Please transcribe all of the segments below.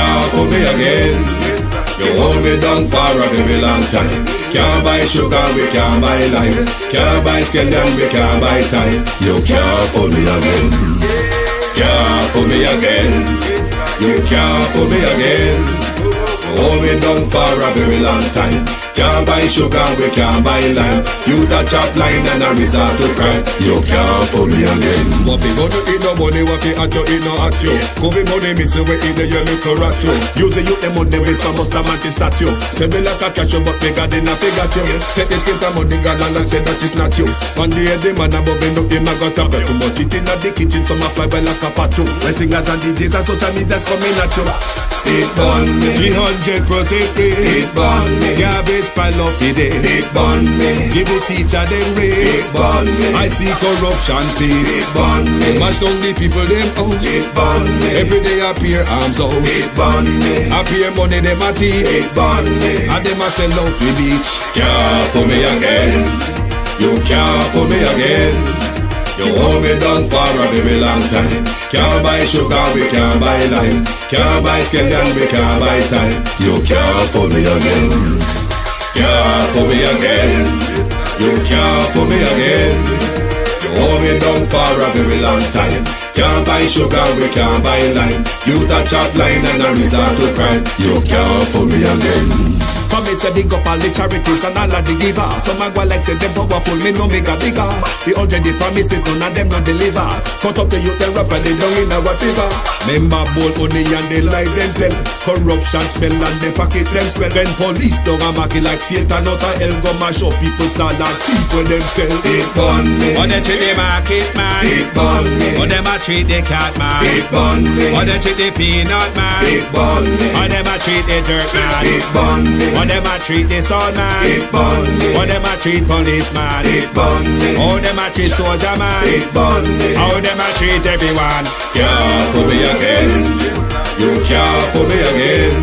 can't fool me again. You hold me down for a very long time. Can't buy sugar, we can't buy lime. Can't buy scandal, we can't buy time. You can't fool me again. Can't fool me again. You can't fool me again. You hold me down for a very long time. Can't buy sugar, we can't buy lime. You touch up line and a resort to crime. You can't fool me again. What we gonna eat no money, what we at you, eat no at you. Covid money, miss away in the yellow correct you. Use the youth, the money, waste for most of the statue. Say me like a cash, but me got enough, they got you. Take this script of money, God, and say that it's not you. One day, the man above me, look him, I got up. Too much eating at the kitchen, some of fly by like a patu. My singers and DJs and social media's coming at you. It burn me 300% free. It burn me garbage pile up the day. It burn me give the teacher them raise. It burn me I see corruption please. It burn me mash down the people them house. It burn me every day appear arms out. It burn me appear money them a thief. It burn me and them a sell out the beach. Can't fool me again. You can't fool me again. You hold me down for a very long time. Can't buy sugar, we can't buy lime. Can't buy scandal, we can't buy time. You can't fool me again. Can't fool me again. You can't fool me again. You hold me down for a very long time. Can't buy sugar, we can't buy lime. You touch up line and a resort to crime. You can't fool me again. For me say big up all the charities and all of the givers. Some a go like say them powerful, me no make a bigger. The 100 promises, none of them not deliver. Cut up the youth, the rapper, they down in our fever. Member bowl money and they lie them tell. Corruption smell and they pocket them swell. When police don't a market like Satan out of hell, go mash up people start like thief when them sell. It burn me. Or they treat the market man. It burn me. Or them a treat the cat man. It burn me. Or they treat the peanut man. It burn me. Or them a treat the dirt man. It burn me. Or them a treat the son man. It burn me. Or them a treat policeman. It burn me. Or them a treat soldier man. It burn me. Or them a treat everyone. Can't fool me again. You can't fool me again.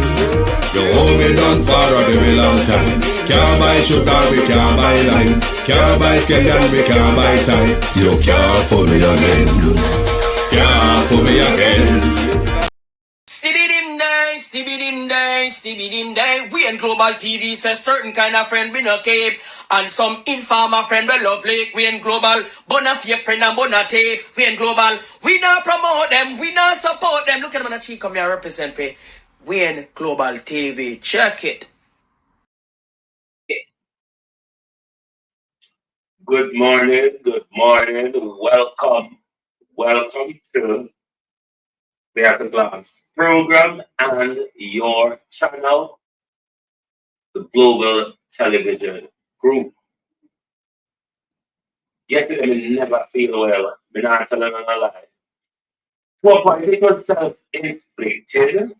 You hold me down for a very long time. Can't buy sugar, we can't buy lime. Can't buy scandal, we can't buy time. You can't fool me again. Can't fool me again. Stevie dim day. We in Global TV says certain kind of friend we no cape. And some informer friend we love lake. We in Global, bona fake friend and bona tape. We in Global, we not promote them, we not support them. Look at them on a cheek come here represent for. We in Global TV. Check it. Good morning, welcome to the At a Glance program and your channel, the Global Television Group. Yesterday, I never feel well. I'm not telling a lie. To a point, it was self-inflicted.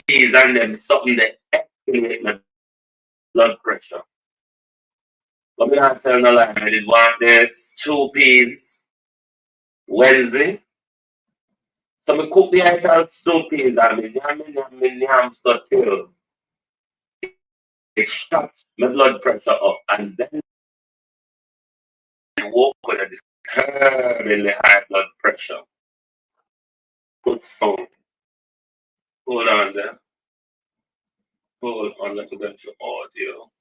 These and them something that escalate my blood pressure. But I'm not telling a lie. I did want this 2 peas Wednesday. So I cook the actual 2 peas and me yam so till it shot my blood pressure up, and then I woke with a disturbingly high blood pressure. Good sound. Hold on there. Hold on, let me go to audio.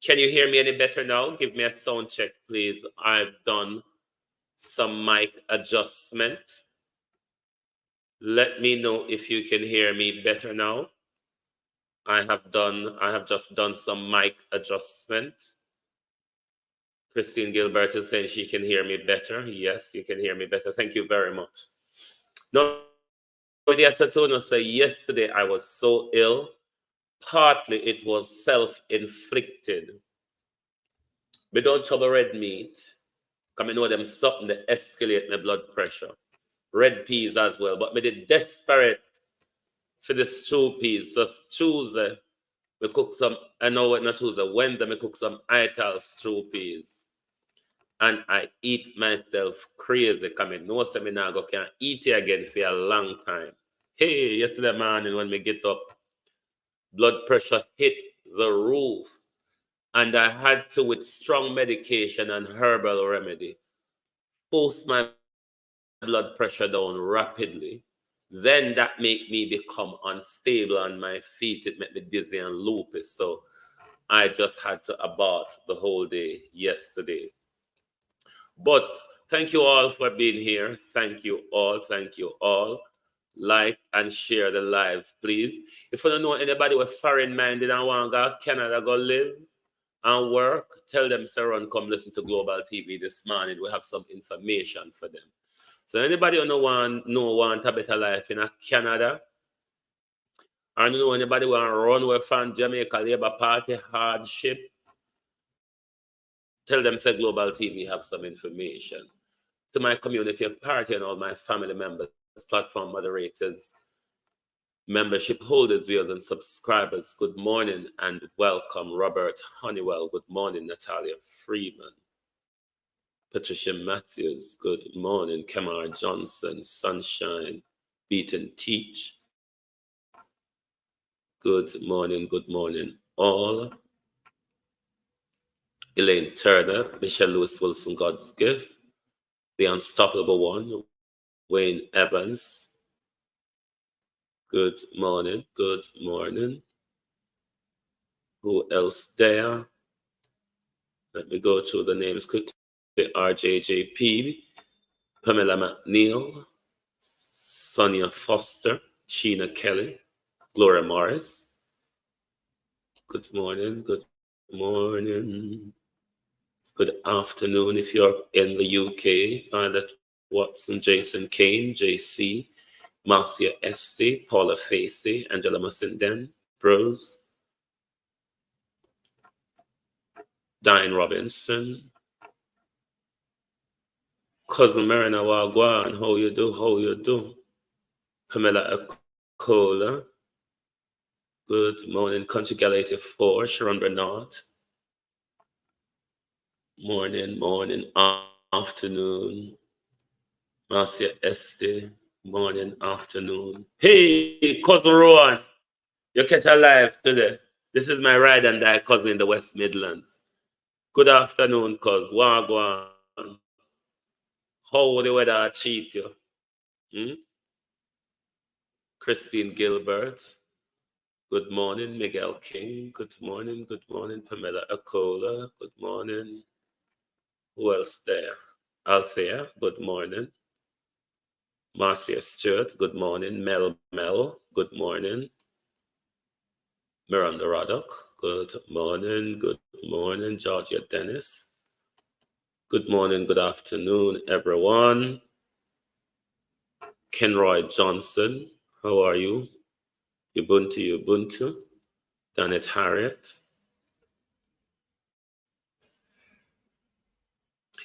Can you hear me any better now? Give me a sound check, please. I've done some mic adjustment. Let me know if you can hear me better now. I have just done some mic adjustment. Christine Gilbert is saying she can hear me better. Yes, you can hear me better. Thank you very much. No, yes, I told you, say yesterday I was so ill. Partly it was self-inflicted. We don't trouble red meat. Because I know them something that escalate my blood pressure. Red peas as well. But I did desperate for the stew peas. So Tuesday, we cook some, I know what not Tuesday, Wednesday, we cook some ital stew peas. And I eat myself crazy. Because I know I now can't eat it again for a long time. Hey, yesterday morning when we get up, blood pressure hit the roof. And I had to, with strong medication and herbal remedy, force my blood pressure down rapidly. Then that made me become unstable on my feet. It made me dizzy and lupus. So I just had to abort the whole day yesterday. But thank you all for being here. Thank you all. Thank you all. Like and share the live, please. If you don't know anybody with foreign minded and want to go to Canada, go live and work, tell them, Saron, come listen to Global TV this morning. We have some information for them. So anybody who want a better life in Canada, or know anybody want to run away from Jamaica Labour Party hardship, tell them, say Global TV have some information. To my community of party and all my family members, platform moderators, membership holders, viewers, and subscribers, good morning and welcome. Robert Honeywell, good morning. Natalia Freeman, Patricia Matthews, good morning. Kamar Johnson, Sunshine, Beaton Teach, good morning, all. Elaine Turner, Michelle Lewis Wilson, God's gift, the unstoppable one, Wayne Evans, good morning. Who else there? Let me go through the names quickly. RJJP, Pamela McNeil, Sonia Foster, Sheena Kelly, Gloria Morris. Good morning. Good afternoon if you're in the UK. Violet Watson, Jason Kane, JC, Marcia Esty, Paula Facey, Angela Mussinden, Bruce, Diane Robinson, Cousin Marina Wagwan, how you do? Pamela Akola, good morning. Country Gal 84, Sharon Bernard, morning, afternoon. Marcia Esty, morning, afternoon. Hey, Cousin Rowan, you catch alive today. This is my ride and die cousin in the West Midlands. Good afternoon, cuz. Wagwan. How the weather cheat you? Christine Gilbert. Good morning, Miguel King. Good morning, Pamela Akola. Good morning. Who else there? Althea. Good morning. Marcia Stewart. Good morning. Mel. Good morning. Miranda Roddock. Good morning. Georgia Dennis. Good morning, good afternoon, everyone. Kenroy Johnson, how are you? Ubuntu. Janet Harriet.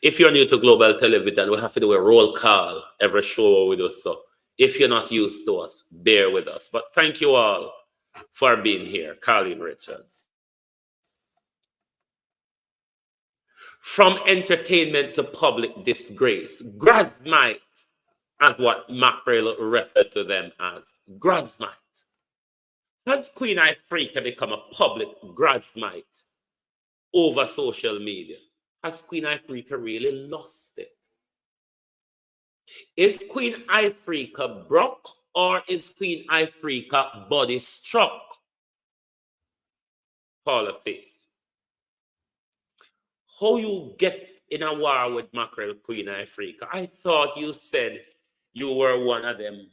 If you're new to Global Television, we have to do a roll call every show with us. So if you're not used to us, bear with us. But thank you all for being here. Carleen Richards. From entertainment to public disgrace, Grasmite, as what Mackerel referred to them as, Grasmite. Has Queen Ifrica become a public Grasmite over social media? Has Queen Ifrica really lost it? Is Queen Ifrica broke or is Queen Ifrica body struck? Paula Face. How you get in a war with Mackerel, Queen Ifrica? I thought you said you were one of them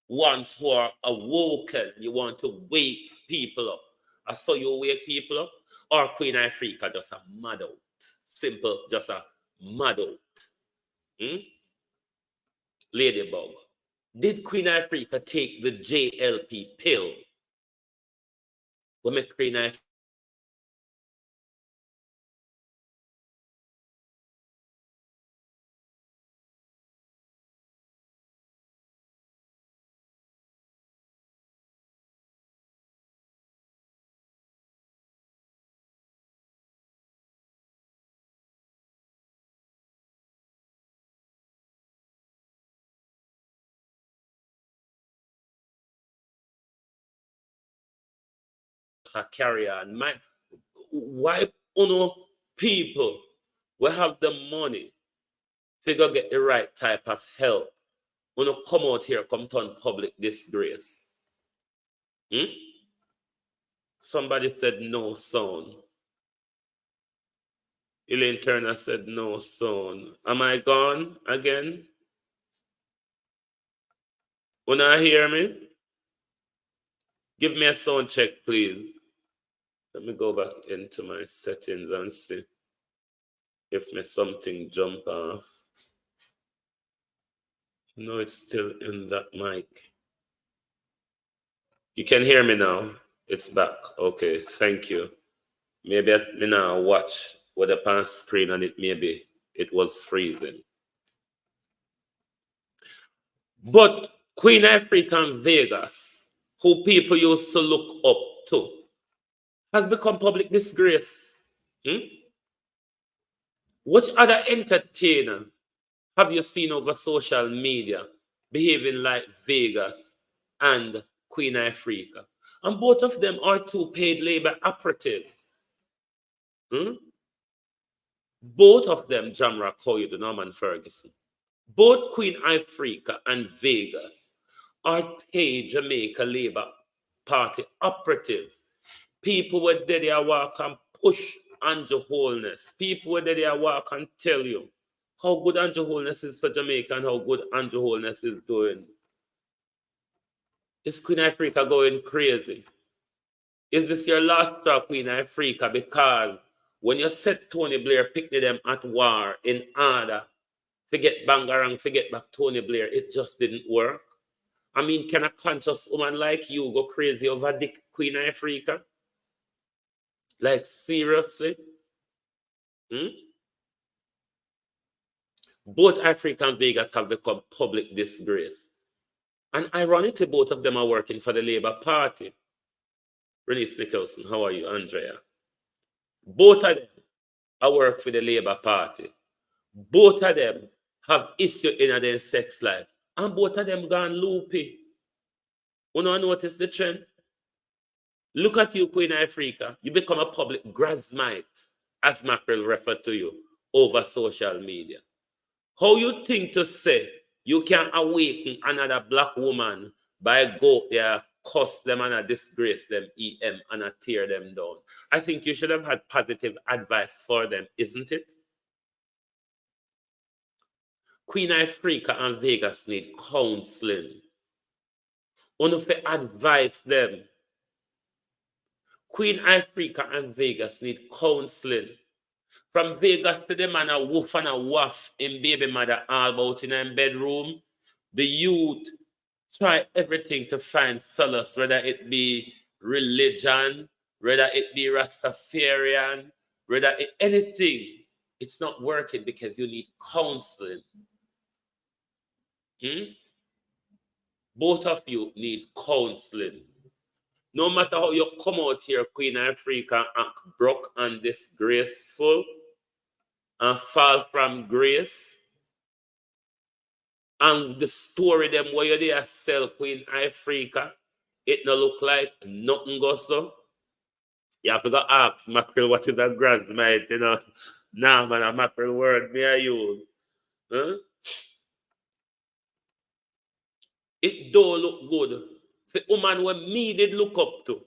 ones who are awoken. You want to wake people up. I saw you wake people up, or Queen Ifrica just a mad out. Simple, just a mad out. Ladybug. Did Queen Ifrica take the JLP pill? We make Queen Ifrica just a carry on. Why people will have the money to go get the right type of help? Come out here, come turn public disgrace. Somebody said no sound. Elaine Turner said no sound. Am I gone again? Wanna hear me? Give me a sound check, please. Let me go back into my settings and see if something jump off. No, it's still in that mic. You can hear me now. It's back. Okay, thank you. Maybe me now watch with the pan screen and maybe it was freezing. But Queen Ifrica in Vegas, who people used to look up to, has become public disgrace. Which other entertainer have you seen over social media behaving like Vegas and Queen Ifrica? And both of them are two paid labor operatives. Both of them, Jamrock Hoyt, Norman Ferguson. Both Queen Ifrica and Vegas are paid Jamaica Labour Party operatives. People were there, they walk and push Andrew Holness. People were there, they walk and tell you how good Andrew Holness is for Jamaica and how good Andrew Holness is doing. Is Queen Ifrica going crazy? Is this your last straw, Queen Ifrica? Because when you set Tony Blair, picked them at war in order to get Bangarang, to get back Tony Blair, it just didn't work. I mean, can a conscious woman like you go crazy over Dick Queen Ifrica? Like, seriously? Both Ifrica and Vegas have become public disgrace. And ironically, both of them are working for the Labour Party. Renice Nicholson, how are you, Andrea? Both of them are work for the Labour Party. Both of them have issue in their sex life. And both of them gone loopy. You know, notice the trend? Look at you, Queen Ifrica. You become a public grasmite, as Mackerel referred to you, over social media. How you think to say you can awaken another black woman by go there, cuss them and disgrace them, and tear them down? I think you should have had positive advice for them, isn't it? Queen Ifrica and Vegas need counseling. Only to advise them. Queen Ifrica and Vegas need counseling. From Vegas to the man a woof and a waff in baby mother all about in a bedroom. The youth try everything to find solace, whether it be religion, whether it be Rastafarian, whether anything. It's not working because you need counseling. Both of you need counseling. No matter how you come out here, Queen Ifrica, act broke and disgraceful and fall from grace, and the story them where you there sell Queen Ifrica, it no look like nothing goes so. You have to go ask Mackerel what is a grasmite, you know. Nah, man, a Mackerel word me I use. It don't look good. The woman when me did look up to,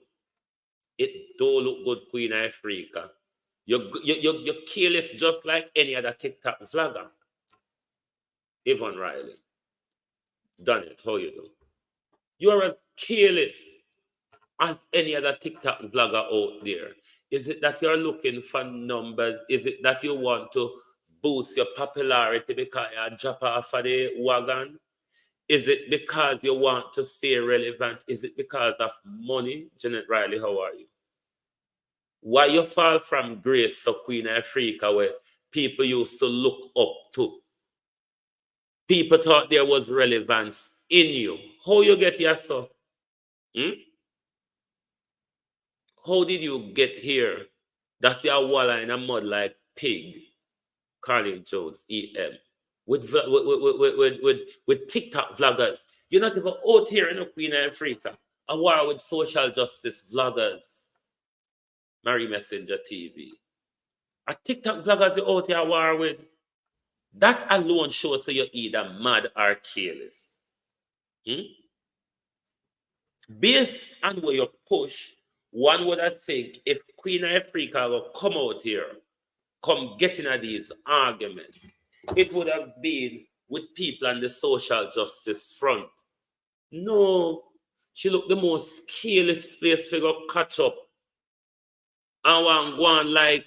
it don't look good, Queen Ifrica. You're careless just like any other TikTok vlogger. Yvonne Riley. Done it, how you do? You are as careless as any other TikTok vlogger out there. Is it that you're looking for numbers? Is it that you want to boost your popularity because you drop off of the wagon? Is it because you want to stay relevant? Is it because of money? Janet Riley, how are you? Why you fall from grace, so Queen Ifrica, where people used to look up to? People thought there was relevance in you. How you get here, so? How did you get here that you are wallowing in a mud like pig? Carlin Jones, EM. With TikTok vloggers. You're not even out here in Queen Ifrica. A war with social justice vloggers. Marie Messenger TV. A TikTok vloggers you out here war with. That alone shows that you're either mad or careless. Based on where you push, one would have think if Queen Ifrica will come out here, come get in these arguments, it would have been with people on the social justice front. No, she looked the most careless place to go catch up. And one go on like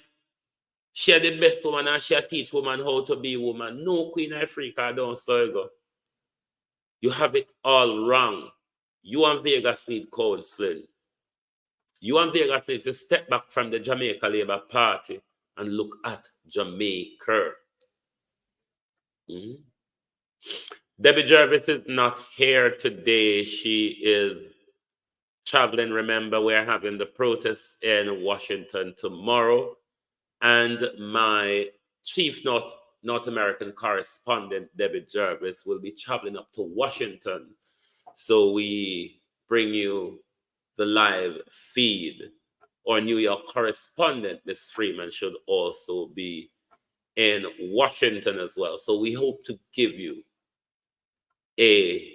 she the best woman and she teach woman how to be woman. No, Queen Ifrica, don't so you go. You have it all wrong. You and Vegas need counseling. You and Vegas need to step back from the Jamaica Labour Party and look at Jamaica. Debbie Jervis is not here today. She is traveling. Remember, we're having the protests in Washington tomorrow. And my chief North American correspondent, Debbie Jervis, will be traveling up to Washington. So we bring you the live feed. Our New York correspondent, Ms. Freeman, should also be in Washington as well. So we hope to give you a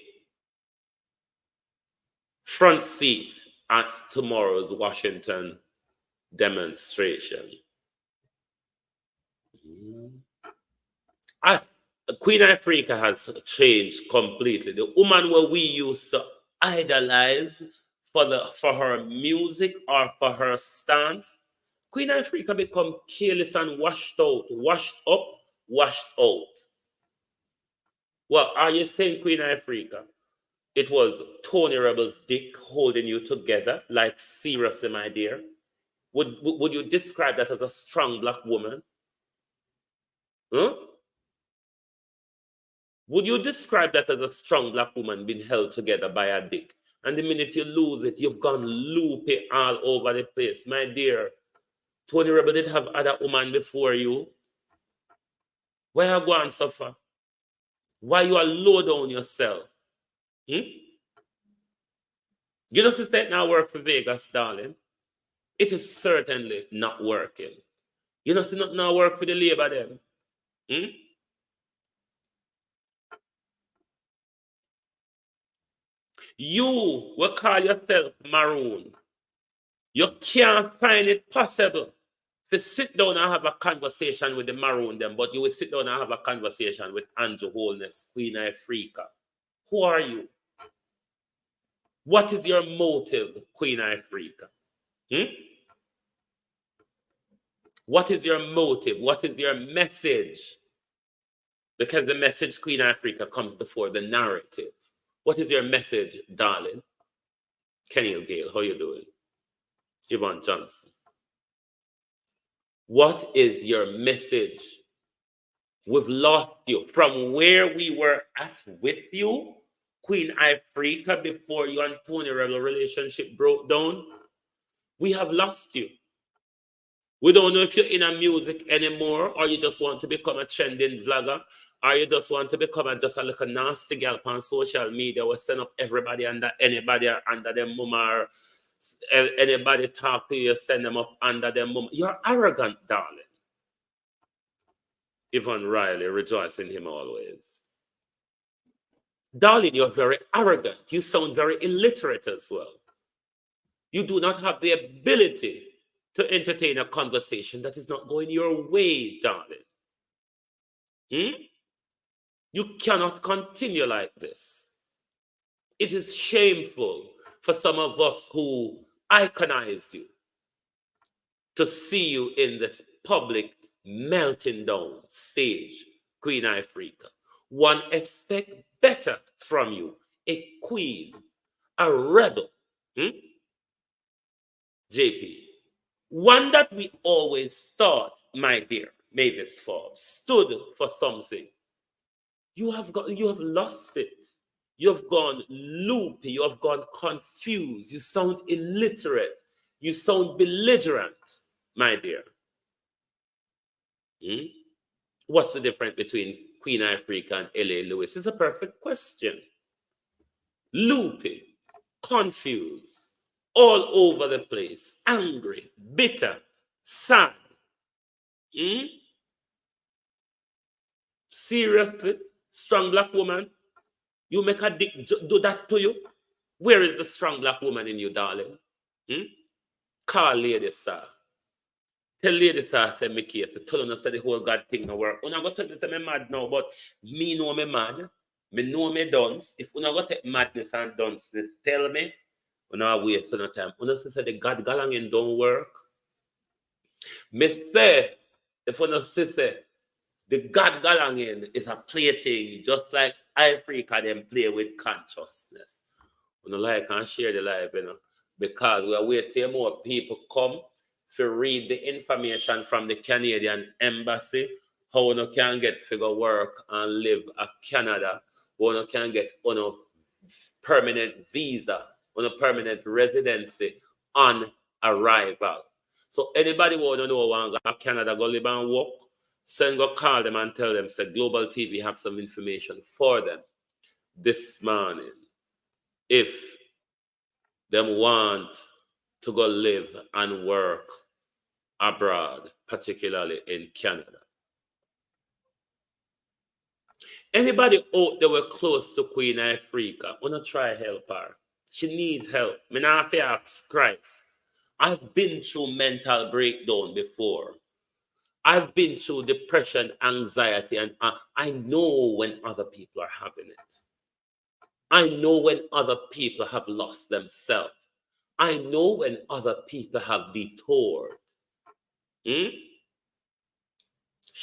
front seat at tomorrow's Washington demonstration. Queen Ifrica has changed completely. The woman where we used to idolize for her music or for her stance, Queen Ifrica become careless and washed out, washed up, washed out. Well, are you saying, Queen Ifrica, it was Tony Rebel's dick holding you together? Like, seriously, my dear? Would you describe that as a strong black woman? Huh? Would you describe that as a strong black woman being held together by a dick? And the minute you lose it, you've gone loopy all over the place. My dear, Tony Rebel did have other women before you. Why you go and suffer? Why you are low down yourself? You know, sister, it now work for Vegas, darling. It is certainly not working. You know, see, not now work for the labor them. You will call yourself maroon. You can't find it possible to sit down and have a conversation with the maroon them, but you will sit down and have a conversation with Andrew Holness, Queen Ifrica. Who are you? What is your motive, Queen Ifrica? What is your motive? What is your message? Because the message, Queen Ifrica, comes before the narrative. What is your message, darling? Kenny Gale, how you doing? Yvonne Johnson. What is your message? We've lost you. From where we were at with you, Queen Ifrica, before you and Tony Rebel relationship broke down, we have lost you. We don't know if you're in a music anymore, or you just want to become a trending vlogger, or you just want to become just a little nasty girl on social media where send up everybody under anybody under them mama, or anybody talk to you, send them up under them mama. You're arrogant, darling. Yvonne Riley, rejoice in him always. Darling, you're very arrogant. You sound very illiterate as well. You do not have the ability to entertain a conversation that is not going your way, darling. You cannot continue like this. It is shameful for some of us who iconize you to see you in this public melting down stage, Queen Ifrica. One expect better from you, a queen, a rebel. JP. One that we always thought, my dear Mavis Forbes, stood for something. You have lost it. You have gone loopy. You have gone confused. You sound illiterate. You sound belligerent, my dear. What's the difference between Queen Ifrica and L.A. Lewis? It's a perfect question. Loopy, confused, all over the place, angry, bitter, sad. Seriously, strong black woman, you make a dick do that to you? Where is the strong black woman in you, darling? Call Lady Sir. Tell Lady Sir, say me case. We tell her say the whole God thing no work. Una go tell me say me mad now, but me know me mad. Me know me dunce. If una go take madness and dunce, tell me. Una wait for no time. Una say the God galangin don't work. Me say, if una say the God galangin is a plaything, just like Ifrica them play with consciousness. Una like and share the life, you know, because we are waiting more people come to read the information from the Canadian Embassy, how you can get figure work and live at Canada, how you can get on a permanent visa, on a permanent residency on arrival. So anybody want to know want to go to Canada, go live and work, send go call them and tell them, say Global TV have some information for them this morning. If them want to go live and work abroad, particularly in Canada. Anybody out there were close to Queen Ifrica, wanna try help her? She needs help. Me not fi ask Christ. I've been through mental breakdown before. I've been through depression, anxiety, and I know when other people are having it. I know when other people have lost themselves. I know when other people have detoured. She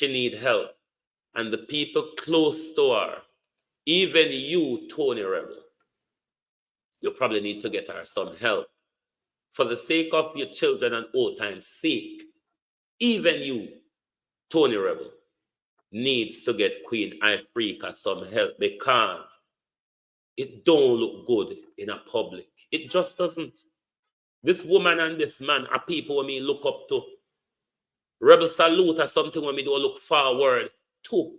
need help. And the people close to her, even you, Tony Rebel, you probably need to get her some help. For the sake of your children and old time's sake, even you, Tony Rebel, needs to get Queen Ifrica some help because it don't look good in a public. It just doesn't. This woman and this man are people when me look up to. Rebel salute or something when me do look forward to.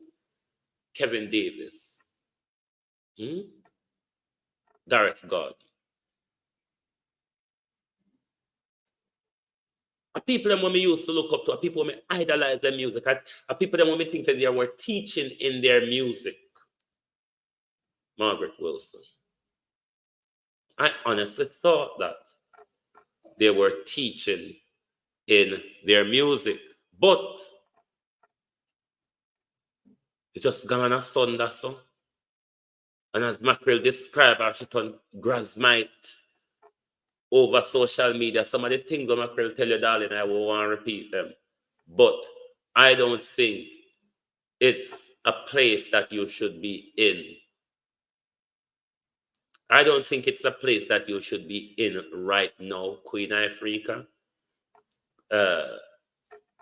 Kevin Davis. Gareth God. A people them when me used to look up to, a people when me idolize their music, a people them when me think that they were teaching in their music. Margaret Wilson. I honestly thought that they were teaching in their music, but it just gone asunder so. And as Mackerel described her, she turned grasmite over social media. Some of the things that Mackerel tell you, darling, I will want to repeat them. But I don't think it's a place that you should be in. I don't think it's a place that you should be in right now, Queen Ifrica.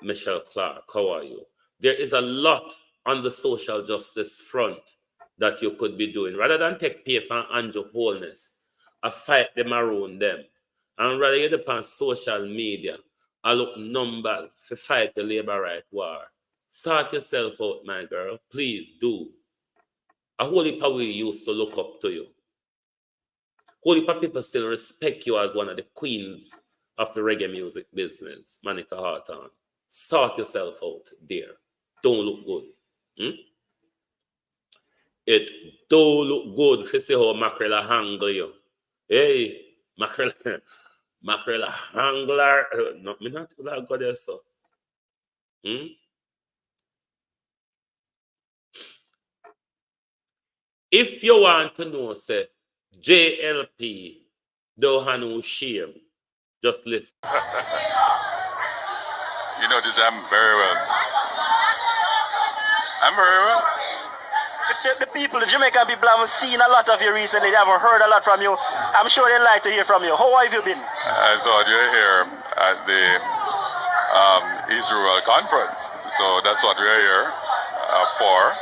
Michelle Clark, how are you? There is a lot on the social justice front that you could be doing. Rather than take pay for Andrew Wholeness, I fight them around them. And rather you depend social media, I look numbers to fight the labor right war. Sort yourself out, my girl. Please do. A whole heap of we used to look up to you. Whole heap of people still respect you as one of the queens of the reggae music business, Monica Harton. Sort yourself out, dear. Don't look good. It don't look good to see how Mackerel handle you. Hey, Mackerel handler. No, me not gonna go there, so. If you want to know, say, JLP, don't have no shame. Just listen. You notice I'm very well. I'm very well. The people, the Jamaican people, haven't seen a lot of you recently. They haven't heard a lot from you. I'm sure they'd like to hear from you. How have you been? I thought you were here at the Israel conference. So that's what we're here for,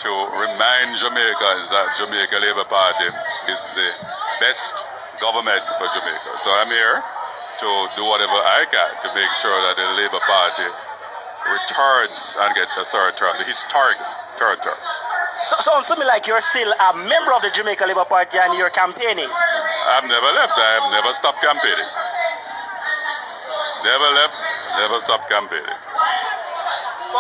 to remind Jamaicans that Jamaica Labour Party is the best government for Jamaica. So I'm here to do whatever I can to make sure that the Labour Party returns and get a third term, the historic third term. So sounds to me like you're still a member of the Jamaica Labour Party and you're campaigning. I've never left. I have never stopped campaigning. Never left, never stopped campaigning.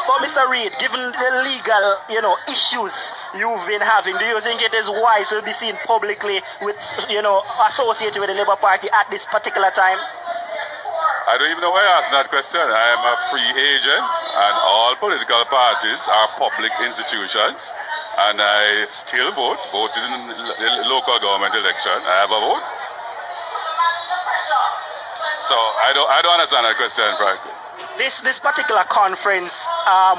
But Mr. Reid, given the legal, issues you've been having, do you think it is wise to be seen publicly with, associated with the Labour Party at this particular time? I don't even know why you asked that question. I am a free agent, and all political parties are public institutions, and I still vote. Voted in the local government election. I have a vote. So I don't understand that question, frankly. This particular conference,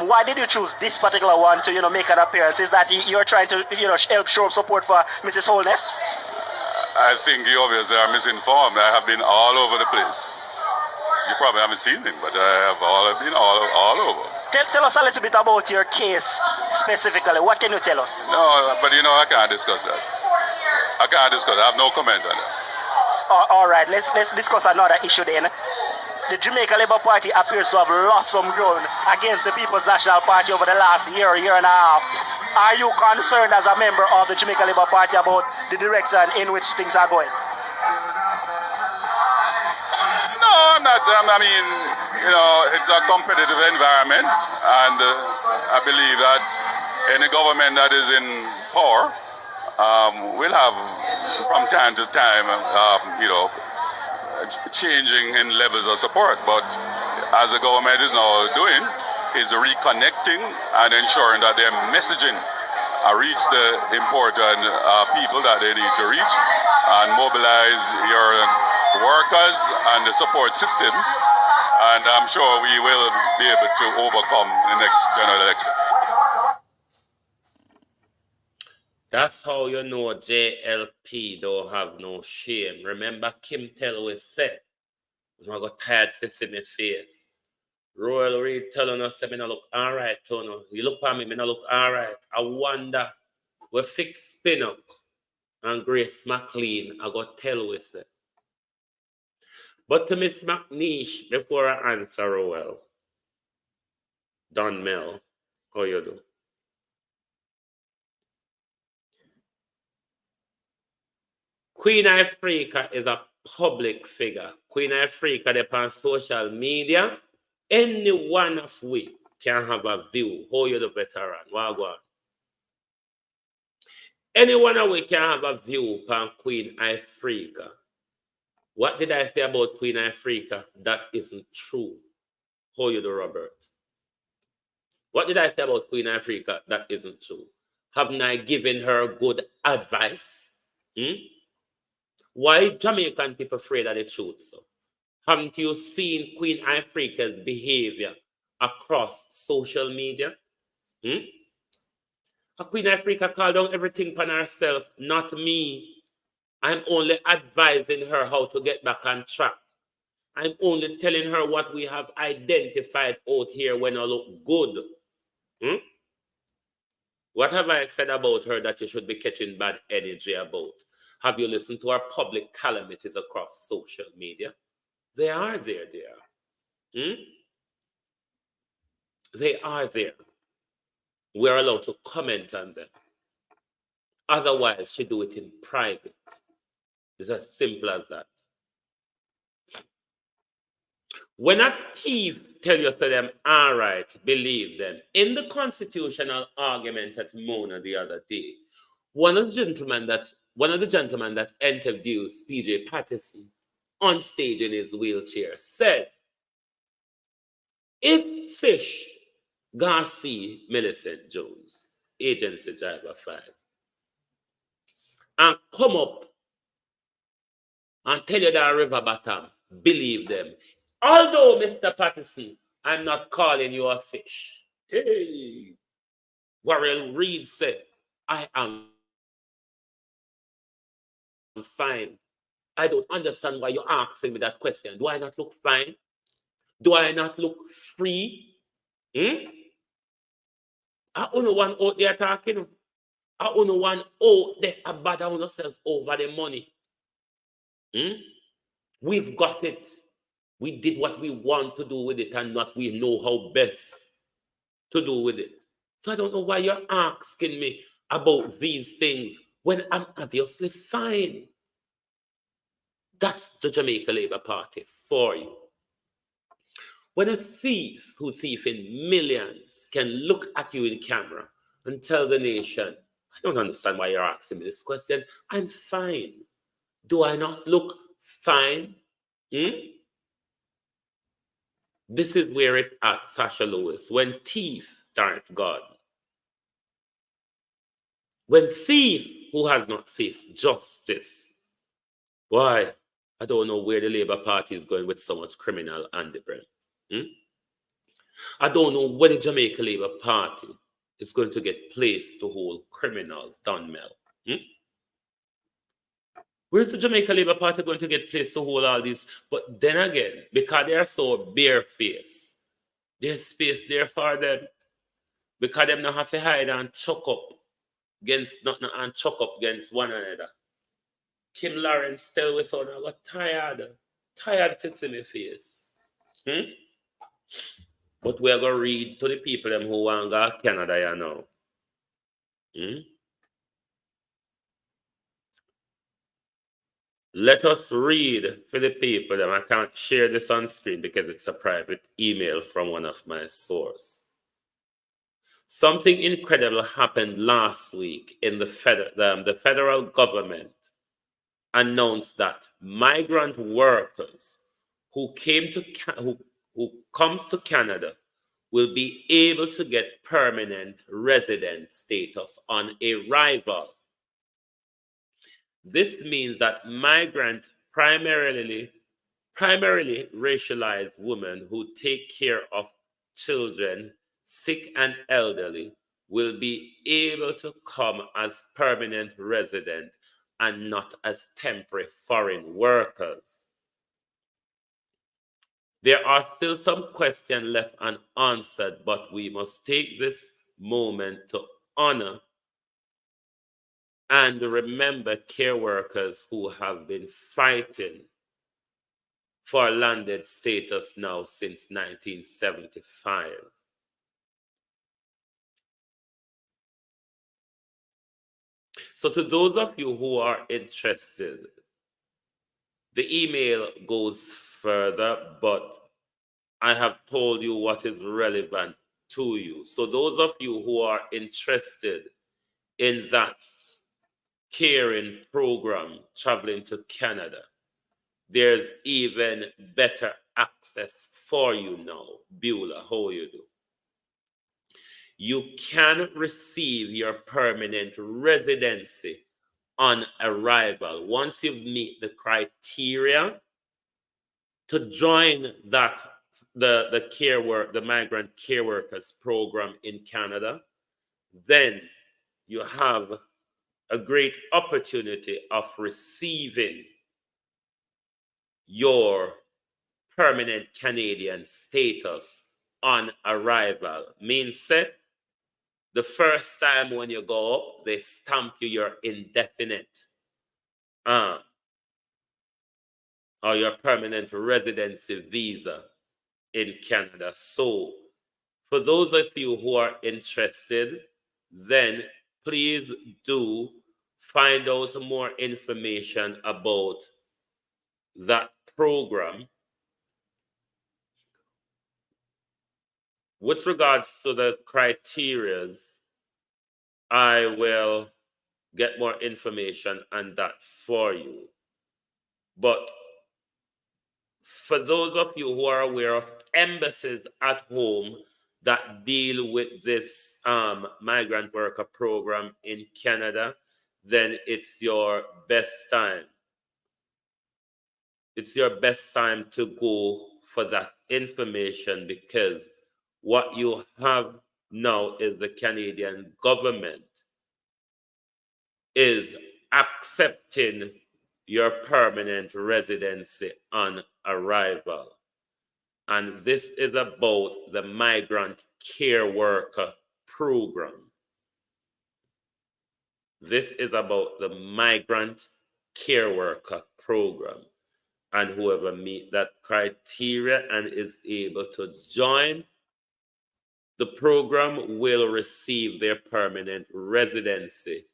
why did you choose this particular one to make an appearance? Is that you're trying to help show support for Mrs. Holness? I think you obviously are misinformed. I have been all over the place. You probably haven't seen me, but I have been all over. Tell us a little bit about your case specifically. What can you tell us? No, but I can't discuss that. I can't discuss. I have no comment on that. All right, let's discuss another issue then. The Jamaica Labour Party appears to have lost some ground against the People's National Party over the last year and a half. Are you concerned as a member of the Jamaica Labour Party about the direction in which things are going? No, I'm not. I mean, it's a competitive environment, and I believe that any government that is in power will have, from time to time, changing in levels of support. But as the government is now doing, is reconnecting and ensuring that their messaging reach the important people that they need to reach, and mobilize your workers and the support systems. And I'm sure we will be able to overcome the next general election. That's how you know JLP don't have no shame. Remember Kim Tell we said, I got tired to see my face. Royal Reid telling us that I look alright, Tono. You look at me, I look alright. I wonder, we fix Spinnock and Grace McLean, I got tell we said. But to Miss McNeish, before I answer Royal, Don Mel, how you do? Queen Ifrica is a public figure. Queen Ifrica, they on social media. Any one of we can have a view. How you the veteran? Wagwan. Any one of we can have a view on Queen Ifrica. What did I say about Queen Ifrica? That isn't true. How you do, Robert? What did I say about Queen Ifrica? That isn't true. Haven't I given her good advice? Why Jamaican people afraid of the truth? So, haven't you seen Queen Ifrica's behavior across social media? Queen Ifrica called down everything upon herself, not me. I'm only advising her how to get back on track. I'm only telling her what we have identified out here when I look good. What have I said about her that you should be catching bad energy about? Have you listened to our public calamities across social media? They are there, dear. They are there. We're allowed to comment on them. Otherwise, she do it in private. It's as simple as that. When a thief tell you to them, all right, believe them. In the constitutional argument at Mona the other day, one of the gentlemen that interviews PJ Patterson on stage in his wheelchair said, if Fish Garcia Millicent Jones, agency driver 5, and come up and tell you that river bottom, believe them. Although, Mr. Patterson, I'm not calling you a fish. Hey, Warren Reid said, I am fine. I don't understand why you're asking me that question. Do I not look fine? Do I not look free? I only one out there talking. I only one out there about ourselves over the money. We've got it. We did what we want to do with it and what we know how best to do with it. So I don't know why you're asking me about these things when I'm obviously fine. That's the Jamaica Labour Party for you. When a thief who thief in millions can look at you in camera and tell the nation, I don't understand why you're asking me this question. I'm fine. Do I not look fine? This is where it at, Sasha Lewis. When thief, Darth God. When thief who has not faced justice. Why? I don't know where the Labour Party is going with so much criminal on the brain. I don't know where the Jamaica Labour Party is going to get placed to hold criminals, Dunmel. Where's the Jamaica Labour Party going to get placed to hold all these? But then again, because they are so barefaced, there's space there for them. Because them not have to hide and chuck up against nothing and chuck up against one another. Kim Lawrence still with us. I got tired. Tired to see my face. But we're going to read to the people them who want to go to Canada, you know. Let us read for the people them. I can't share this on screen because it's a private email from one of my sources. Something incredible happened last week in the federal government announced that migrant workers who comes to Canada will be able to get permanent resident status on arrival. This means that migrant primarily racialized women who take care of children, sick and elderly, will be able to come as permanent resident and not as temporary foreign workers. There are still some questions left unanswered, but we must take this moment to honor and remember care workers who have been fighting for landed status now since 1975. So to those of you who are interested, the email goes further, but I have told you what is relevant to you. So those of you who are interested in that caring program traveling to Canada, there's even better access for you now. Beulah, how you do? You can receive your permanent residency on arrival once you meet the criteria to join that the migrant care workers program in Canada. Then you have a great opportunity of receiving your permanent Canadian status on arrival. Means that the first time when you go up, they stamp you your indefinite or your permanent residency visa in Canada. So for those of you who are interested, then please do find out more information about that program. With regards to the criterias, I will get more information on that for you. But for those of you who are aware of embassies at home that deal with this migrant worker program in Canada, then it's your best time. It's your best time to go for that information, because what you have now is the Canadian government is accepting your permanent residency on arrival. And this is about the migrant care worker program. This is about the migrant care worker program. And whoever meet that criteria and is able to join the program will receive their permanent residency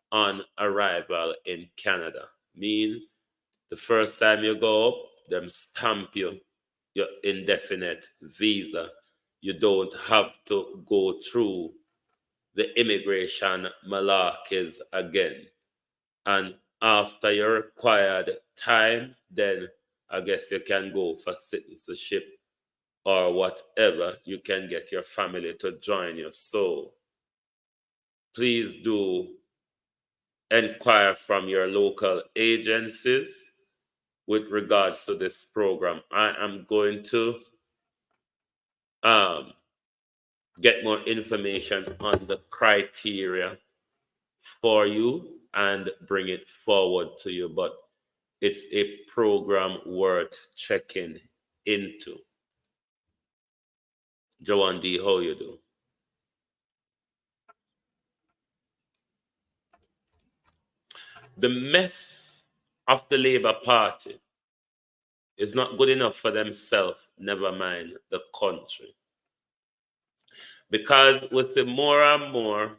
on arrival in Canada. Mean The first time you go up, them stamp you your indefinite visa. You don't have to go through the immigration malarkeys again. And after your required time, then I guess you can go for citizenship or whatever. You can get your family to join you. So please do inquire from your local agencies with regards to this program. I am going to get more information on the criteria for you and bring it forward to you, but it's a program worth checking into. Joanne D, how you do? The mess of the Labour Party is not good enough for themselves, never mind the country. Because with the more and more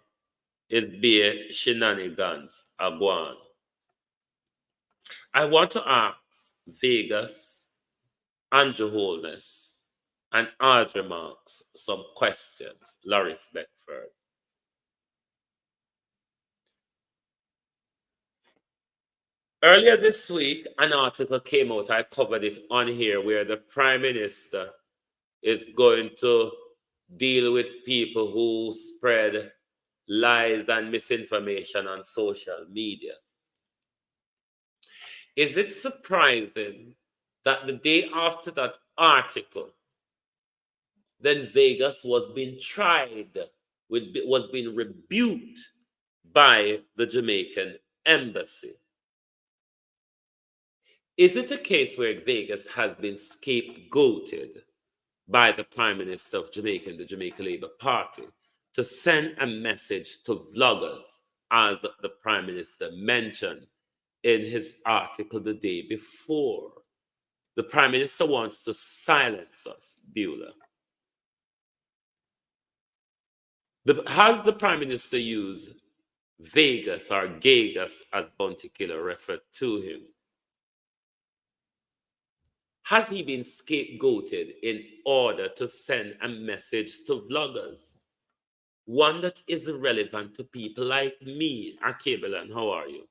it be shenanigans are going. I want to ask Vegas, Andrew Holness, and Audrey Marks some questions. Loris Beckford. Earlier this week, an article came out, I covered it on here, where the Prime Minister is going to deal with people who spread lies and misinformation on social media. Is it surprising that the day after that article, then Vegas was being tried, was being rebuked by the Jamaican embassy? Is it a case where Vegas has been scapegoated by the Prime Minister of Jamaica and the Jamaica Labour Party to send a message to vloggers, as the Prime Minister mentioned in his article the day before? The Prime Minister wants to silence us, Beulah. Has the Prime Minister used Vegas or Gagas, as Bounty Killer referred to him? Has he been scapegoated in order to send a message to vloggers? One that is relevant to people like me, Akabelan, how are you?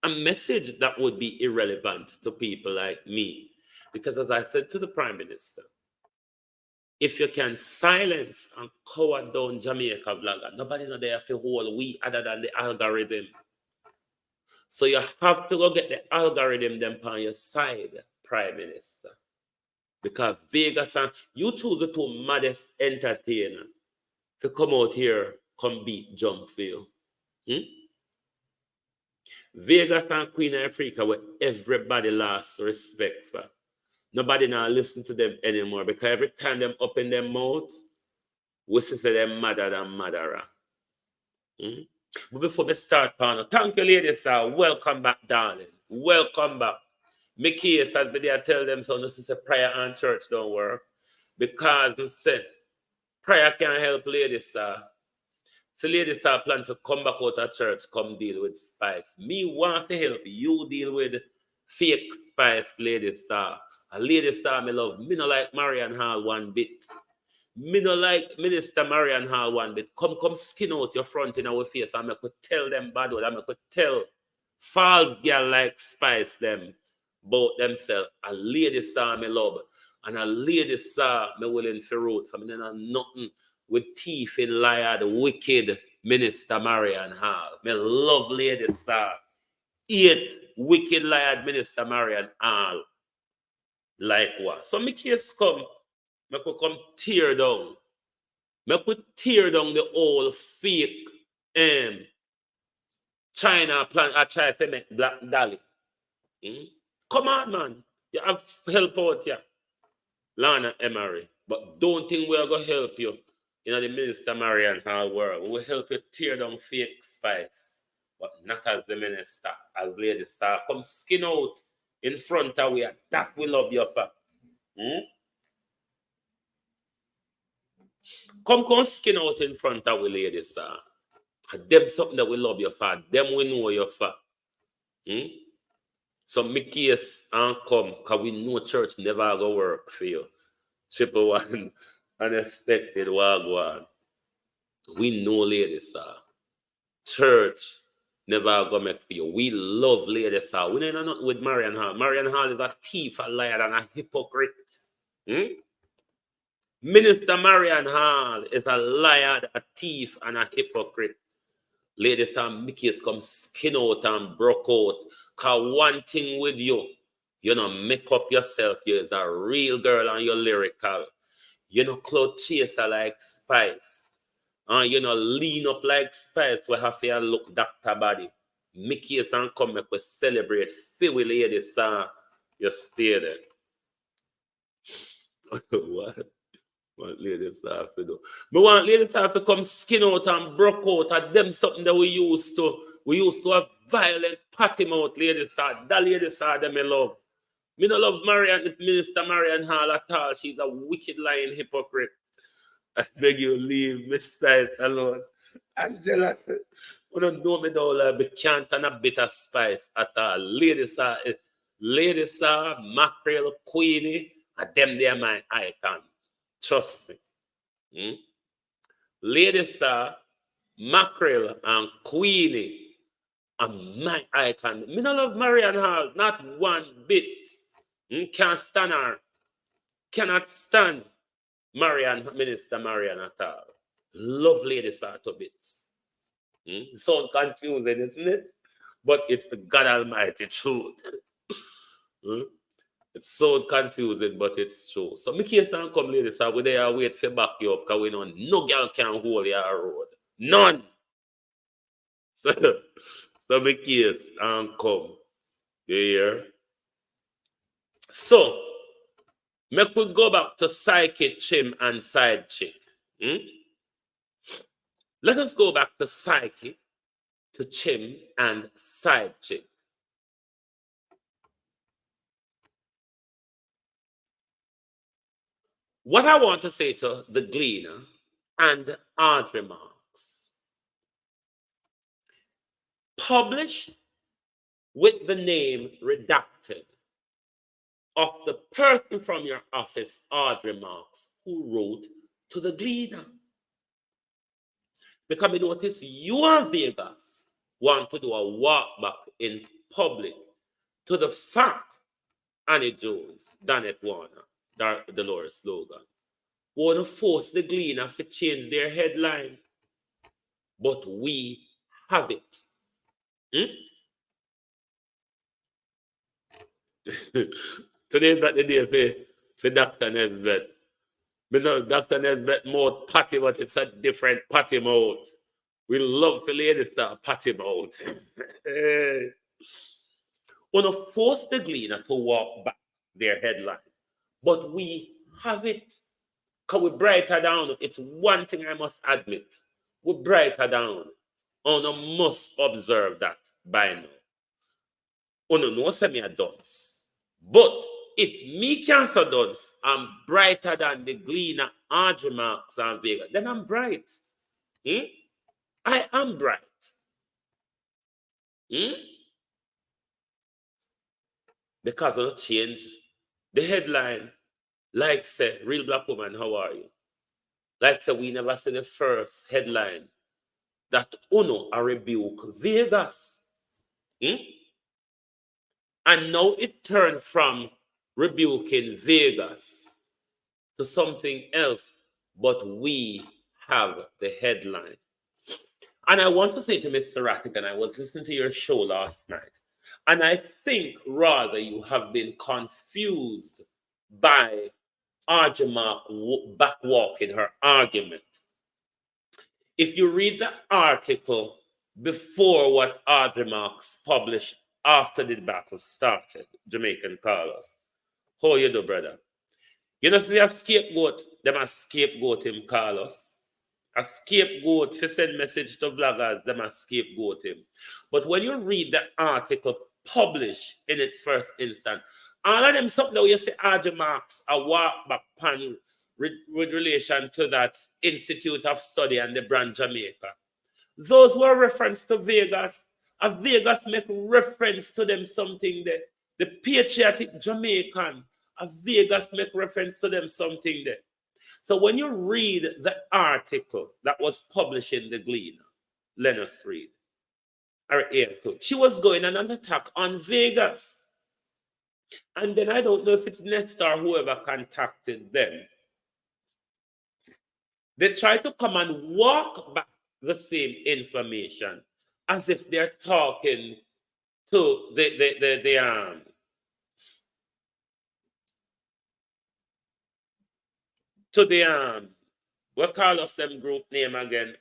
A message that would be irrelevant to people like me. Because as I said to the Prime Minister, if you can silence and cover down Jamaica vlogger, nobody know there for whole we other than the algorithm. So you have to go get the algorithm them on your side, Prime Minister. Because Vegas and you choose the two maddest entertainer to come out here, come beat jump for you. Vegas and Queen Ifrica, where everybody lost respect for. Nobody now listen to them anymore because every time them open their mouth, we say them madder than madderer. But before we start, panel, thank you, ladies, sir. Welcome back, darling. Welcome back. Mickey has been there tell them so this is a prayer and church don't work. Because say, prayer can't help ladies, sir. So ladies are planning to come back out of church, come deal with spice. Me want to help you deal with fake spice, ladies, sir. A lady star me love. Me no like Marian Hall one bit. Me no like Minister Marian Hall one bit. Come skin out your front in our face and I could tell them bad word. I could tell false girl like spice them about themselves. A lady star me love. And a lady star me willing for road. For me then nothing with teeth in liar, the wicked Minister Marian Hall. Me love lady star. 8 wicked liar Minister Marian Hall. Like what? So me case come, me could come tear down. Me could tear down the old fake China plan. I try to make Black Dolly. Come on, man. You have help out here. Lana Emery. But don't think we're going to help you in the Minister Marian Hall world. We will help you tear down fake spice. But not as the minister, as Lady Star. Come skin out in front of we. That will love you for. Come skin out in front of we, Lady Star. Them something that we love you for. Them we know you for. So me case and come, because we know church never go work for you. 111 unexpected wagwan. We know ladies, sir. Church never go make for you. We love ladies, sir. We ain't nothing with Marian Hall. Marian Hall is a thief, a liar, and a hypocrite. Minister Marian Hall is a liar, a thief, and a hypocrite. Ladies and Mickey's come skin out and broke out. Cause one thing with you, you know, make up yourself. You're a real girl and you're lyrical. You know, cloth chaser like Spice. And you know, lean up like Spice. We have to look Dr. Body. Mickey's and come make we celebrate. Feel with ladies, you stay there. What ladies have to do? Me want ladies have to come skin out and broke out at them something that we used to. We used to have violent patty mouth ladies. That ladies are them I love. Me no love Minister Marian Hall at all. She's a wicked lying hypocrite. I beg you leave Miss Spice alone. Angela, you don't know me though, be can't and a bit of spice at all. Ladies are mackerel, queenie, and them they are my icon. Trust me. Ladies are mackerel and queenie and my icon. Me no love Marian Hall, not one bit. Can't stand her. Cannot stand Minister Marian at all. Love ladies are to bits. Sound confusing, isn't it? But it's the God Almighty truth. It's so confusing, but it's true. So me case and come ladies, so we there wait for back you up, because we know no girl can hold your road. None. So me case and come. You hear? So make we go back to psyche, chim, and side chick. Let us go back to psyche, to chim, and side chick. What I want to say to the Gleaner and Audrey Marks: publish with the name redacted of the person from your office, Audrey Marks, who wrote to the Gleaner. Because we notice you and Vegas want to do a walk back in public to the fact Annie Jones, Danette Warner, Dolores Logan want to force the Gleaner to change their headline. But we have it. Today is not the day for Dr. Nesbitt. But no, Dr. Nesbitt mouth patty, but it's a different patty mouth. We love the ladies that patty mouth. Want to force the Gleaner to walk back their headline. But we have it. Because we brighter down. It's one thing I must admit. We brighter down. One must observe that by now. One knows me a dunce. But if me cancer dunce, I'm brighter than the Gleaner, Audrey Marks, and Vega, then I'm bright. I am bright. Because of change the headline. Like say, real black woman, how are you? Like say, we never see the first headline that Uno a rebuke Vegas. And now it turned from rebuking Vegas to something else, but we have the headline. And I want to say to Mr. Rattigan, I was listening to your show last night, and I think rather you have been confused by Audrey Mark backwalking her argument. If you read the article before what Audrey Marks published after the battle started, Jamaican Carlos, how you do, brother? You know, see a scapegoat, them a scapegoat him, Carlos. A scapegoat, if you send message to vloggers, them a scapegoat him. But when you read the article published in its first instance, all of them something that you see Audrey Marks a walk back pan with relation to that Institute of Study and the brand Jamaica. Those were reference to Vegas. As Vegas make reference to them something there. The patriotic Jamaican of Vegas make reference to them something there. So when you read the article that was published in the Gleaner, let us read. She was going on an attack on Vegas. And then I don't know if it's Nesta or whoever contacted them. They try to come and walk back the same information as if they're talking to what call us them group name again?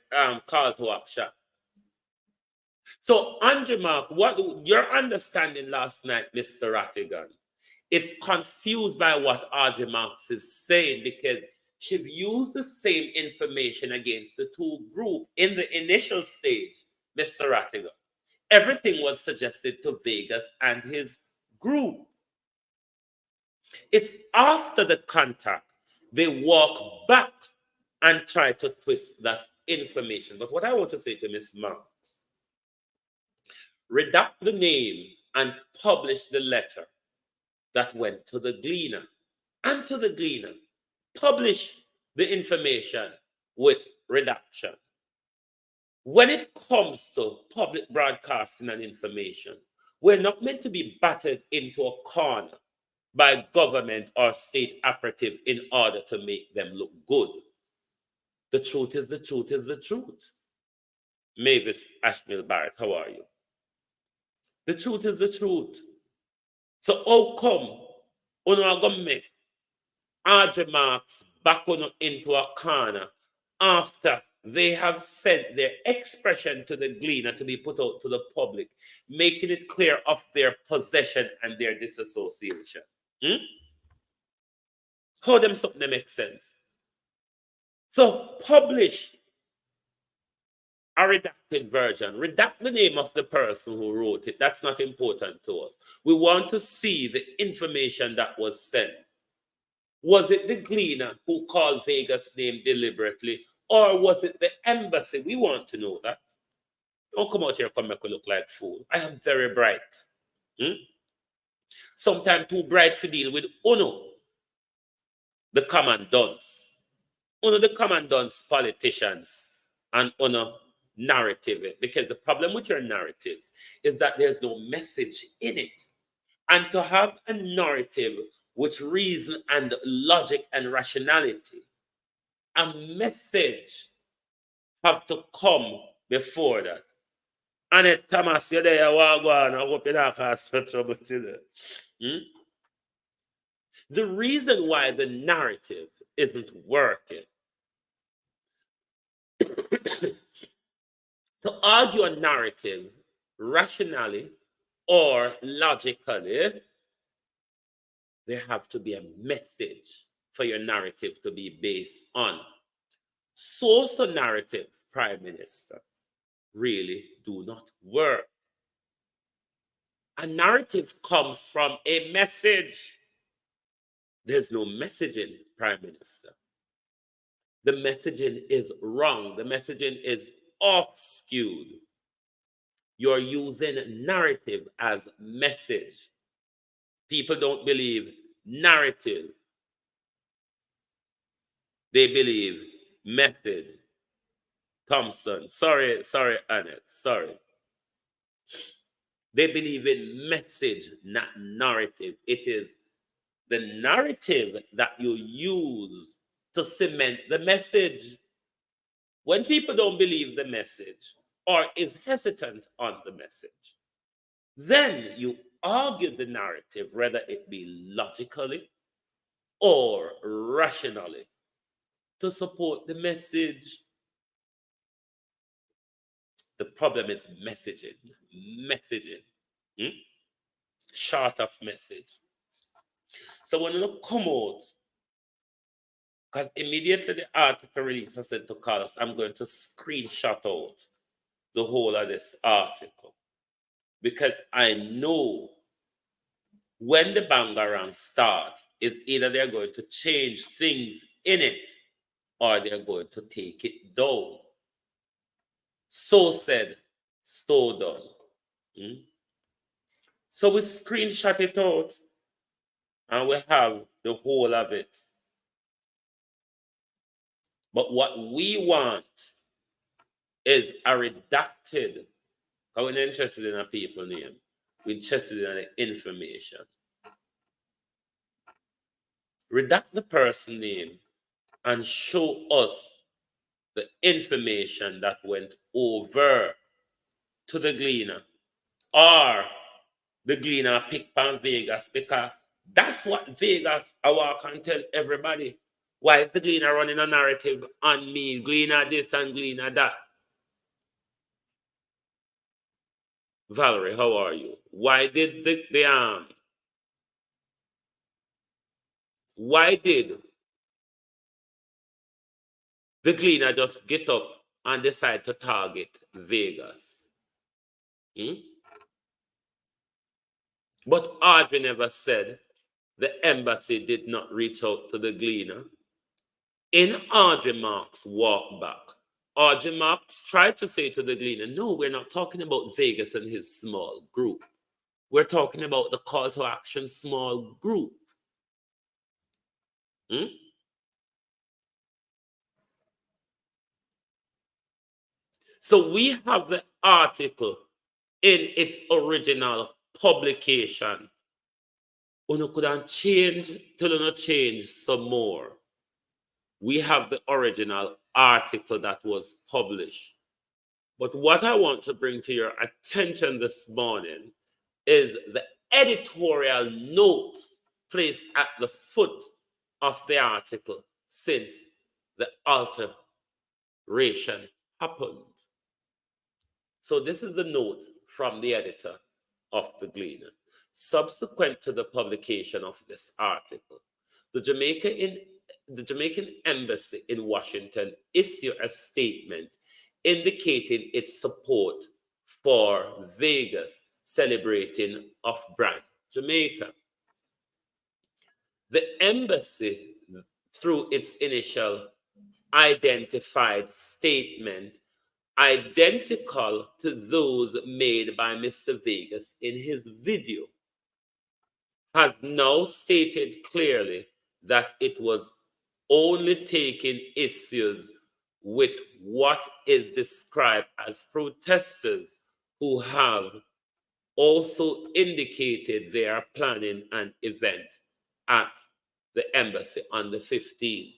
Call to action. So Andrew Mark, what your understanding last night, Mr. Rattigan, is confused by what Andrew Marks is saying, because she've used the same information against the two groups in the initial stage, Mr. Rattigan. Everything was suggested to Vegas and his group. It's after the contact they walk back and try to twist that information. But what I want to say to Ms. Marks, redact the name and publish the letter that went to the Gleaner. And to the Gleaner, publish the information with redaction. When it comes to public broadcasting and information, we're not meant to be battered into a corner by government or state operative in order to make them look good. The truth is the truth is the truth. Mavis Ashmill Barrett, how are you? The truth is the truth. So how come you are going to make Audrey Marks back into a corner after they have sent their expression to the Gleaner to be put out to the public, making it clear of their possession and their disassociation? How them something make sense? So publish a redacted version. Redact the name of the person who wrote it. That's not important to us. We want to see the information that was sent. Was it the Gleaner who called Vegas' name deliberately, or was it the embassy? We want to know that. Don't come out here and make me look like a fool. I am very bright. Sometimes too bright to deal with Uno, the commandants. Uno, the commandants, politicians, and Uno, narrative. Because the problem with your narratives is that there's no message in it. And to have a narrative with reason and logic and rationality, a message have to come before that. And Thomas, you're there, I hope you're not causing trouble today. The reason why the narrative isn't working, to argue a narrative rationally or logically, there have to be a message for your narrative to be based on. Social narrative, Prime Minister, really do not work. A narrative comes from a message. There's no messaging, Prime Minister. The messaging is wrong. The messaging is off-skewed. You're using narrative as message. People don't believe narrative. They believe method. Thompson. Sorry, Annette. Sorry. They believe in message, not narrative. It is the narrative that you use to cement the message. When people don't believe the message or is hesitant on the message, then you argue the narrative, whether it be logically or rationally, to support the message. The problem is messaging. Short of message. So when you come out, because immediately the article release, I said to Carlos, I'm going to screenshot out the whole of this article, because I know when the bangarang starts, it's either they're going to change things in it or they're going to take it down. So said, so done. So we screenshot it out and we have the whole of it. But what we want is a redacted. We're not interested in a people name. We're interested in the information. Redact the person name and show us the information that went over to the Gleaner, or the Gleaner pick pan Vegas, because that's what Vegas I walk and tell everybody. Why is the Gleaner running a narrative on me? Gleaner this and Gleaner that. Valerie, how are you? Why did the Gleaner just get up and decide to target Vegas? But Audrey never said the embassy did not reach out to the Gleaner. In Audrey Marks' walk back, Audrey Marks tried to say to the Gleaner, no, we're not talking about Vegas and his small group. We're talking about the call to action small group. So we have the article in its original publication. You could have changed till you change some more. We have the original article that was published. But what I want to bring to your attention this morning is the editorial notes placed at the foot of the article since the alteration happened. So this is the note from the editor of the Gleaner. Subsequent to the publication of this article, the Jamaican embassy in Washington issued a statement indicating its support for Vegas celebrating Off-Brand Jamaica. The embassy, through its initial identified statement, identical to those made by Mr. Vegas in his video, has now stated clearly that it was only taking issues with what is described as protesters who have also indicated they are planning an event at the embassy on the 15th.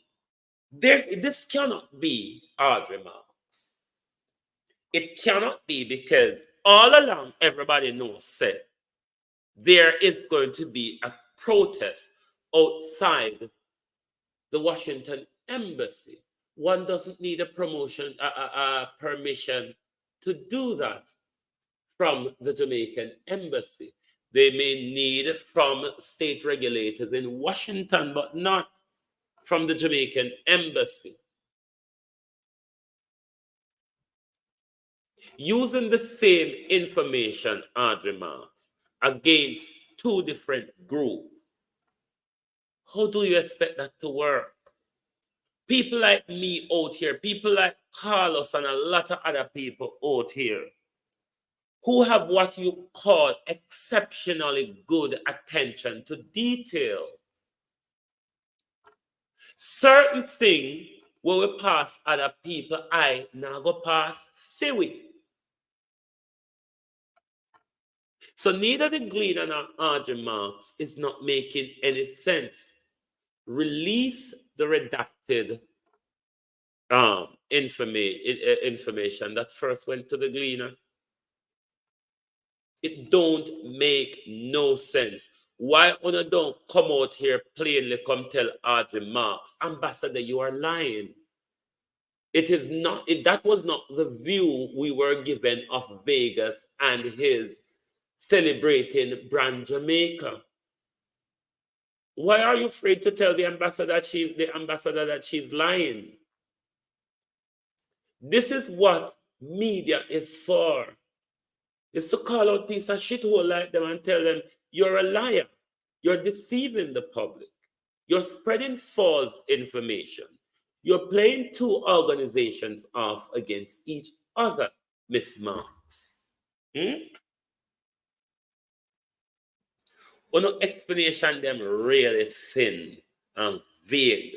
This cannot be Audrey Marks. It cannot be, because all along everybody knows said there is going to be a protest outside the Washington embassy. One doesn't need a permission to do that from the Jamaican embassy. They may need from state regulators in Washington, but not from the Jamaican embassy. Using the same information, Audrey Marks, against two different groups, how do you expect that to work? People like me out here, people like Carlos and a lot of other people out here, who have what you call exceptionally good attention to detail. Certain things where we pass other people, I now go pass Fiwi. So neither the Gleaner nor Audrey Marks is not making any sense. Release the redacted information that first went to the Gleaner. It don't make no sense. Why una don't come out here plainly come tell Audrey Marks, Ambassador, you are lying. It is not, that was not the view we were given of Vegas and his celebrating brand Jamaica. Why are you afraid to tell the ambassador that she's lying? This is what media is for. It's to call out piece of shithole like them and tell them you're a liar. You're deceiving the public. You're spreading false information. You're playing two organizations off against each other, Miss Marks. no explanation them really thin and vague.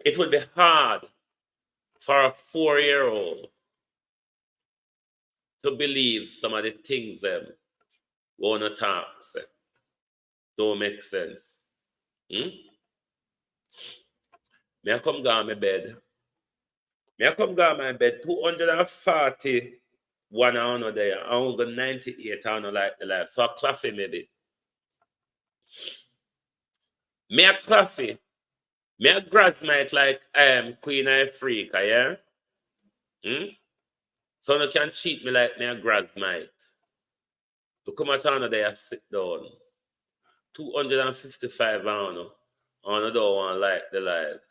It would be hard for a 4-year-old to believe some of the things them wanna talk say. Don't make sense. Me I come down my bed. Me I come down my bed 241 on there. I only got 98 on like the life. So a coffee maybe. Me a coffee. Me a graduate like I am Queen Ifrica, yeah? So you can cheat me like me a graduate. You come at on there, sit down. 255 on don't want like the life.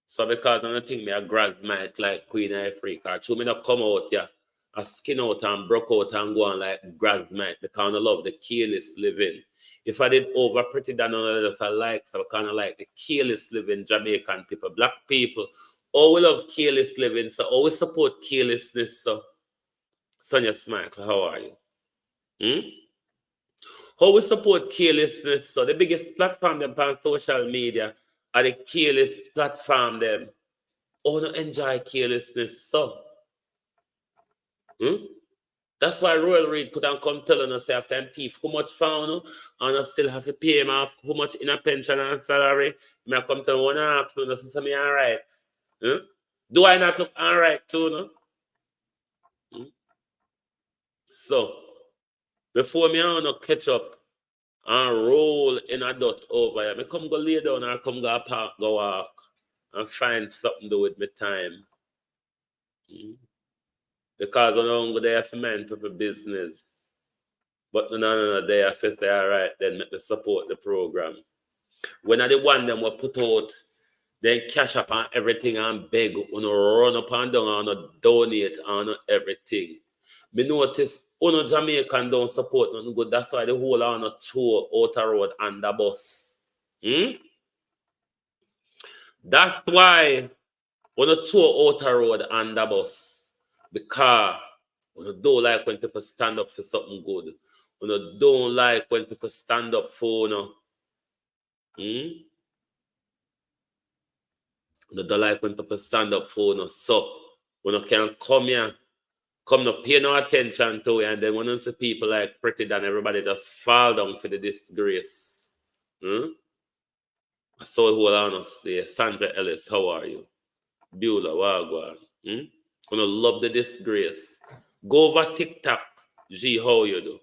So because I don't think me a graduate like Queen Ifrica, so me not come out here, I skin out and broke out and go on like graduate because I love the careless living. If I did over pretty than I just like, so I kind of like the careless living Jamaican people, black people. Oh, we love careless living, so always support carelessness. So, Sonia Smike, how are you? How we support carelessness? So the biggest platform them on social media are the careless platform them. Oh, no enjoy carelessness, so. That's why Royal Reid couldn't come telling us after him thief how much found and I still have to pay him off how much in a pension and salary. I come to one and ask me, say me alright. Do I not look alright too, no? So before me I wanna catch up and roll in a dot over here, I come go lay down or come go park, go walk and find something to do with my time. Because I don't go there for men people business. But no, they are say alright, then make me support the program. When I the one them will put out, then cash up on everything and beg, run up and down and donate on everything. Me notice Jamaican don't support nothing good. That's why the whole on a tour outer road and the bus. That's why on a tour outer road and the bus. Because we don't like when people stand up for something good. We don't like when people stand up for We don't like when people stand up for so we can come here, come no pay no attention to it, and then when you see people like Pretty Dan, everybody just fall down for the disgrace. So who on us say, Sandra Ellis, how are you? Beulah, Wagwan. We love the disgrace. Go over TikTok, G, how you do?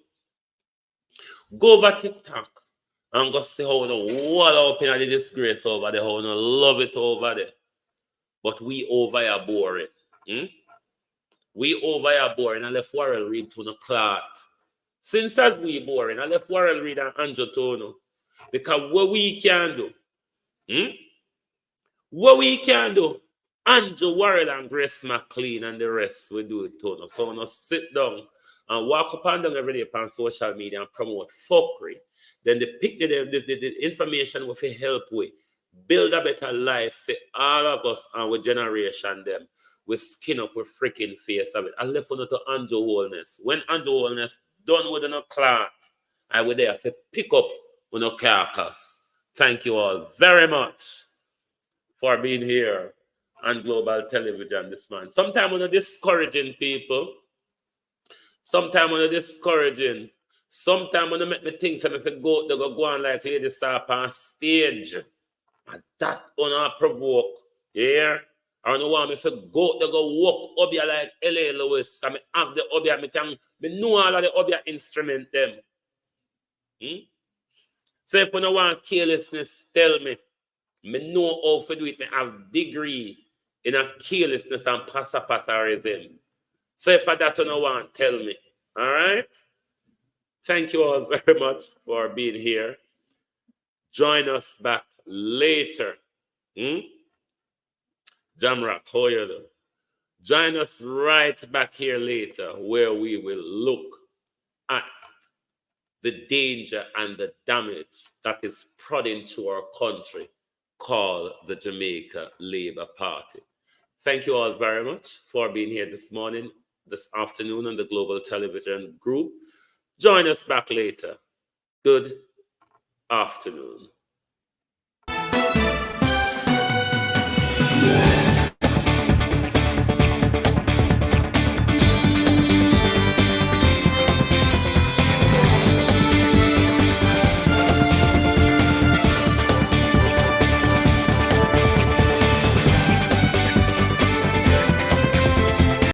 Go over TikTok and go see how the wall up in the disgrace over there, how we love it over there. But we over here boring. We over here boring. I left Warrell Reid to no clot. Since as we boring, I left Warrell Reid and Andrew Tono. Because what we can do, what we can do, Andrew Warrell and Grace McLean and the rest, we do it too. So we sit down and walk up and down every day on social media and promote fuckery. Then they pick the information with help with. Build a better life for all of us and with generation them. We skin up with freaking face of it. I left on to Andrew Wellness. When Andrew Wellness done with no clot, I would there to pick up with no carcass. Thank you all very much for being here on Global Television this month. Sometimes we're discouraging people. Sometimes we're discouraging. Sometimes when they make me think that if they go on like Lady Sarp on stage, and that on provoke. Yeah? I don't want me to go walk up here like L.A. Lewis. I have the up here, I know all of the up here instrument them. So if you don't want carelessness, tell me. I know how to do it. I have degree in a carelessness and passarism. So if I that you don't want, tell me. All right? Thank you all very much for being here. Join us back later. Jamrock, how you do? Join us right back here later where we will look at the danger and the damage that is prodding to our country called the Jamaica Labour Party. Thank you all very much for being here this morning. this afternoon on the Global Television Group. Join us back later. Good afternoon.